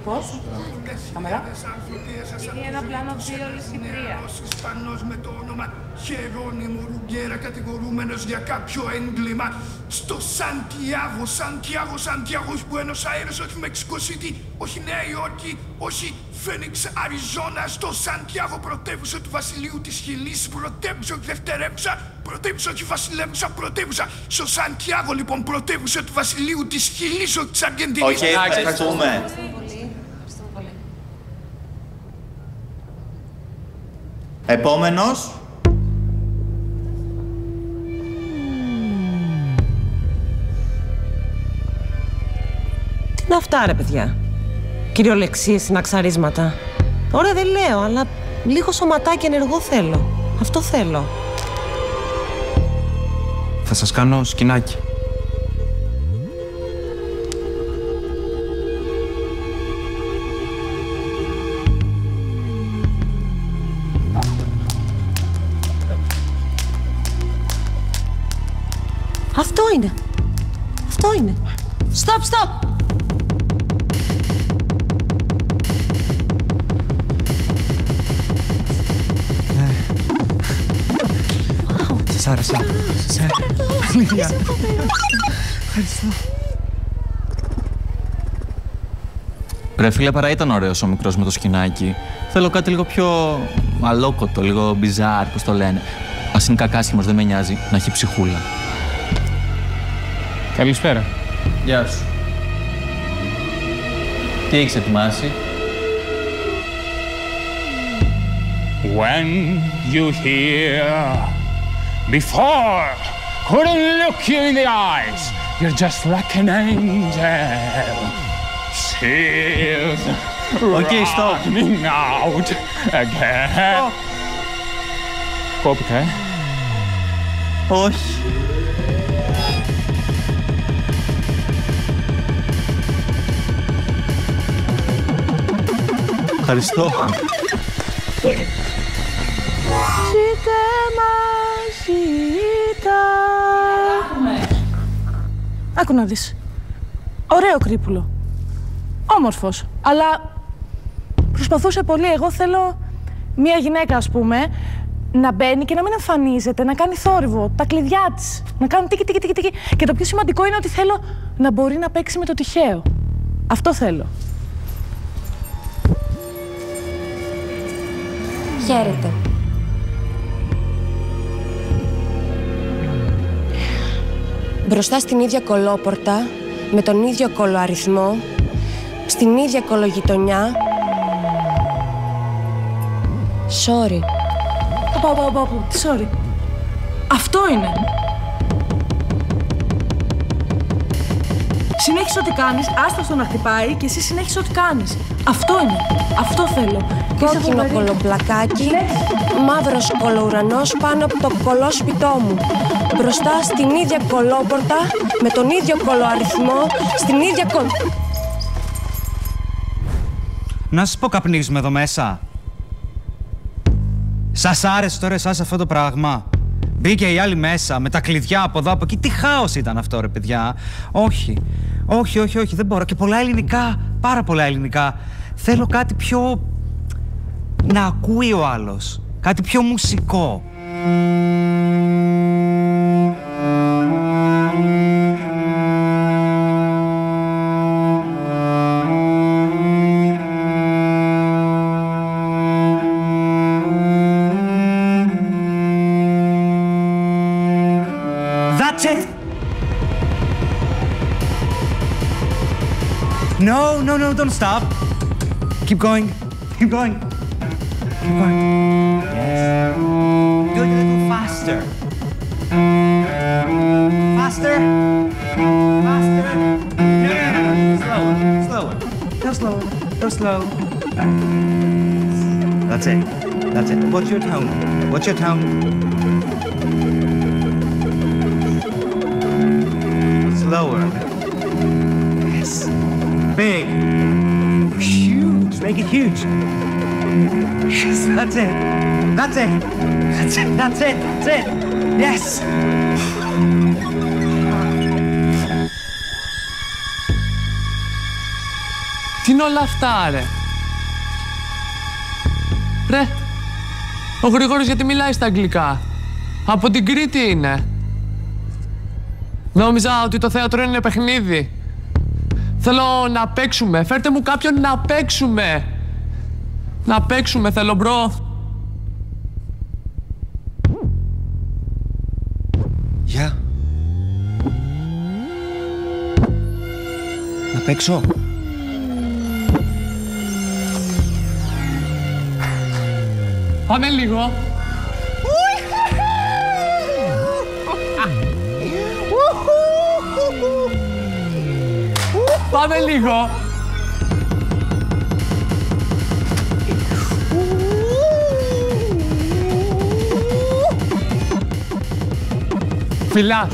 Πώς? Κάμερα. Είναι ένα πλάνο 2 όλη στην 3. Ισπανός με το όνομα Χερόνιμο Ρουγκέρα, κατηγορούμενος για κάποιο έγκλημα στο Σαντιάγο, Μπουένος Άιρες, όχι Μεξικό Σίτι, όχι Νέα Υόρκη, όχι Φένιξ, Αριζόνα, στο Σαντιάγο, πρωτεύουσα του βασιλείου της Χιλής, πρωτεύουσα, όχι δευτερεύουσα, πρωτεύουσα, όχι βασιλεύουσα, πρωτεύουσα. Στο Σαντιάγο, λοιπόν, πρωτεύουσα του βασιλείου της Χιλής, όχι της Αργεντινής. Όχι, ευχαριστούμε. Επόμενος. Τι είναι αυτά, ρε παιδιά. Κυριολεξίες, συναξαρίσματα. Ωραία, δεν λέω, αλλά λίγο σωματάκι ενεργό θέλω. Αυτό θέλω. Θα σας κάνω σκηνάκι. Αυτό είναι. Αυτό είναι. Stop, stop! Σας άρεσε. Αλήθεια. Ευχαριστώ. Ρε φίλε, παρά ήταν ωραίος ο μικρός με το σκηνάκι. Θέλω κάτι λίγο πιο αλόκοτο, λίγο μπιζάρ, πώς το λένε. Ας είναι κακάσχημος, δεν με νοιάζει, να έχει ψυχούλα. Καλησπέρα. Γεια σου. Τι έχεις ετοιμάσει? When you hear before, couldn't look you in the eyes. You're just like an angel. Seals running out again. Κόπηκα, Όχι. Ευχαριστώ. Άκου να δεις. Ωραίο κρύπουλο. Όμορφος. Αλλά προσπαθούσε πολύ. Εγώ θέλω μία γυναίκα, ας πούμε, να μπαίνει και να μην εμφανίζεται, να κάνει θόρυβο, τα κλειδιά της, να κάνουν τίκι, τίκι, τίκι, τίκι. Και το πιο σημαντικό είναι ότι θέλω να μπορεί να παίξει με το τυχαίο. Αυτό θέλω. Χαίρετε. Μπροστά στην ίδια κολόπορτα, με τον ίδιο κολοαριθμό, στην ίδια κολογειτονιά. Sorry. Τι sorry. Αυτό είναι. Συνέχισε ό,τι κάνεις, άστα στο να χτυπάει και εσύ συνέχισε ό,τι κάνεις. Αυτό είναι. Αυτό θέλω. Κόκκινο κολοπλακάκι, μαύρος κολοουρανός πάνω από το κολόσπιτό μου. Μπροστά στην ίδια κολόπορτα, με τον ίδιο κολοαριθμό, στην ίδια Να σας πω, καπνίζουμε εδώ μέσα. Σας άρεσε τώρα εσάς αυτό το πράγμα? Μπήκε η άλλη μέσα, με τα κλειδιά από εδώ, από εκεί. Τι χάος ήταν αυτό, ρε παιδιά. Όχι, δεν μπορώ. Και πολλά ελληνικά, πάρα πολλά ελληνικά. Θέλω κάτι πιο... να ακούει ο άλλος. Κάτι πιο μουσικό. That's it! No, don't stop. Keep going. Keep going. Keep going. Yes. Do it a little faster. Faster. Faster. No. Slower. Go slower. Go slow. That's it. That's it. What's your tone? What's your tone? Slower. Yes. Big. Huge. Make it huge. Yes, that's it. That's it. That's it. That's it. That's it. Yes! Τι είναι όλα αυτά, ρε? Ρε, ο Γρηγόρης γιατί μιλάει στα αγγλικά? Από την Κρήτη είναι. Νόμιζα ότι το θέατρο είναι παιχνίδι. Θέλω να παίξουμε. Φέρτε μου κάποιον να παίξουμε. Να παίξουμε θέλω, μπρο. Γεια. Να παίξω. Πάμε λίγο. Πάμε λίγο. Φιλάς.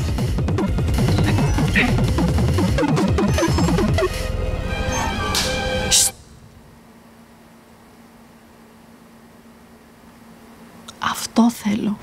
Αυτό θέλω.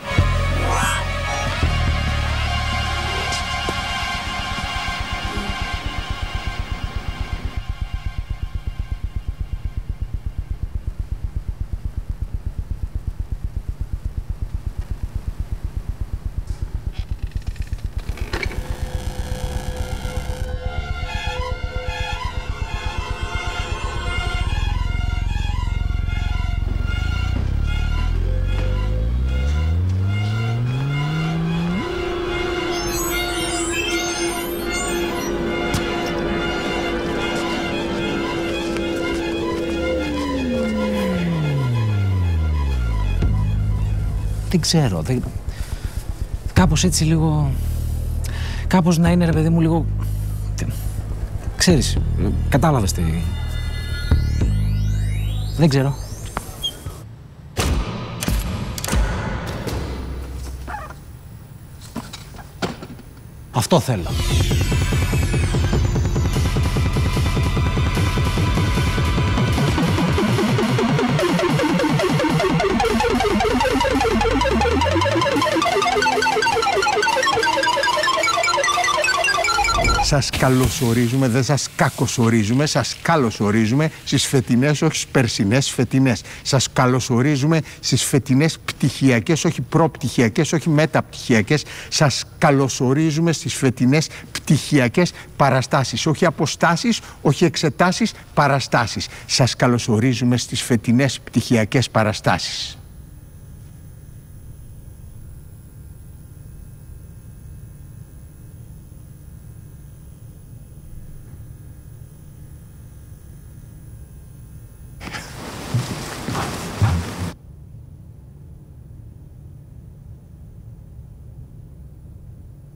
Δεν ξέρω, κάπως έτσι λίγο... Κάπως να είναι, ρε παιδί μου, λίγο... Ξέρεις, κατάλαβες τι... Δεν ξέρω. Αυτό θέλω. Σας καλωσορίζουμε, δεν σας κακοσορίζουμε, σας καλωσορίζουμε στις φετινές, όχι στις περσινές φετινές. Σας καλωσορίζουμε στις φετινές πτυχιακές, όχι προπτυχιακές, όχι μεταπτυχιακές. Σας καλωσορίζουμε στις φετινές πτυχιακές παραστάσεις, όχι αποστάσεις, όχι εξετάσεις, παραστάσεις. Σας καλωσορίζουμε στις φετινές πτυχιακές παραστάσεις.